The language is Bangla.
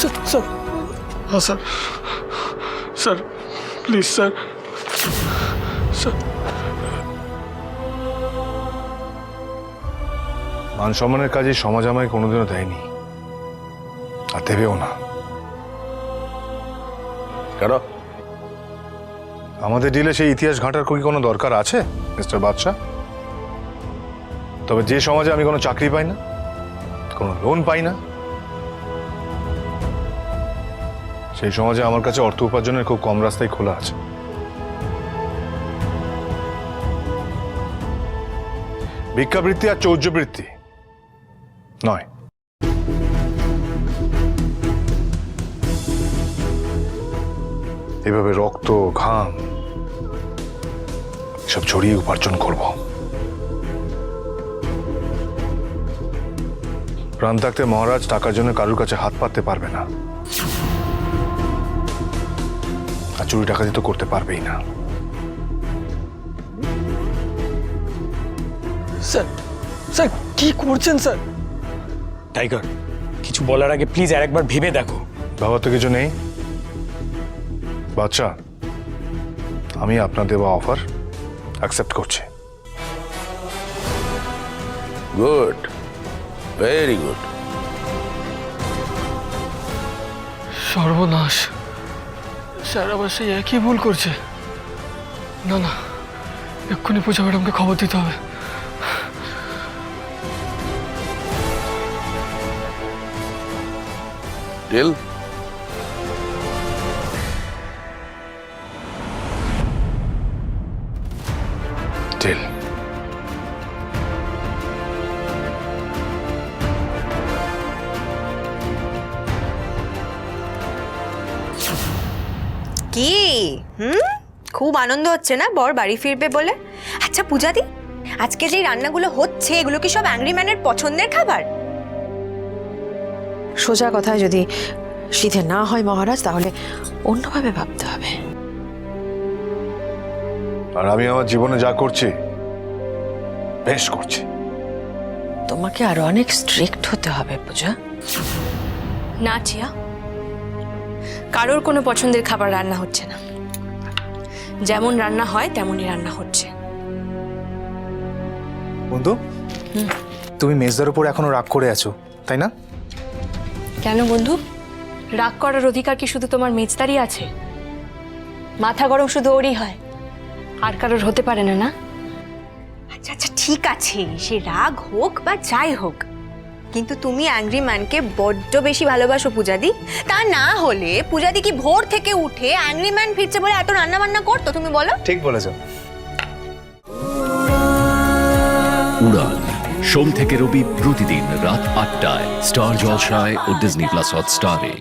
স্যার স্যার হ্যাঁ sir sir please sir sir মান সম্মানের কাজে সমাজ আমায় কোনোদিনও দেয়নি, আর দেবেও না। কেন? আমাদের ডিলে সেই ইতিহাস ঘাঁটার কি কোনো দরকার আছে মিস্টার বাদশা? তবে যে সমাজে আমি কোনো চাকরি পাই না, কোনো লোন পাই না, সেই সমাজে আমার কাছে অর্থ উপার্জনের খুব কম রাস্তাই খোলা আছে। ভিক্ষাবৃত্তি আর চৌর্যবৃত্তি নয়। এভাবে রক্ত ঘাম সব ছড়িয়ে উপার্জন করব। প্রাণ থাকতে মহারাজ টাকার জন্য কারোর কাছে হাত পাততে পারবে না, আর চুরি ডাকাতি তো করতে পারবেই না। স্যার স্যার কি করছেন স্যার? টাইগার, কিছু বলার আগে প্লিজ আর একবার ভেবে দেখো। ভাবার তো কিছু নেই বাচ্চা, আমি আপনার দেওয়া অফার অ্যাকসেপ্ট করছি। Good, very good. সর্বনাশ, স্যার আবার সেই একই ভুল করছে। না না, এক্ষুনি পূজা ম্যাডামকে খবর দিতে হবে। ডিল? ডিল। কি খুব আনন্দ হচ্ছে না বর বাড়ি ফিরবে বলে? আচ্ছা পূজাদি, আজকে যে রান্নাগুলো হচ্ছে এগুলো কি সব অ্যাংরি ম্যানের পছন্দের খাবার? সোজা কথায় যদি সিধে না হয় মহারাজ, তাহলে অন্যভাবে ভাবতে হবে। আর আমি আমার জীবনে যা করছি বেশ করছি। তোমাকে আরো অনেক স্ট্রিক্ট হতে হবে পূজা। না টিয়া, কারোর কোনো পছন্দের খাবার রান্না হচ্ছে না। যেমন রান্না হয় তেমনই রান্না হচ্ছে। বন্ধু, তুমি মেজদার উপর এখনো রাগ করে আছো, তাই না? কেন বন্ধু, রাগ করার অধিকার কি শুধু তোমার মেজদারই আছে? মাথা গরম শুধু ওরই হয়, আর কারোর হতে পারে না, না? আচ্ছা আচ্ছা ঠিক আছে, সে রাগ হোক বা যাই হোক, কিন্তু তুমি অ্যাংরি ম্যানকে বড্ড বেশি ভালোবাসো পূজাদি। তা না হলে পূজাদি কি ভোর থেকে উঠে অ্যাংরি ম্যান ফিরছে বলে এত রান্না বান্না করতো? তুমি বলো। ঠিক বলেছো। উড়ান সোম থেকে রবি প্রতিদিন রাত ৮টায় স্টার জলসায় ও ডিজনি প্লাস হটস্টারে।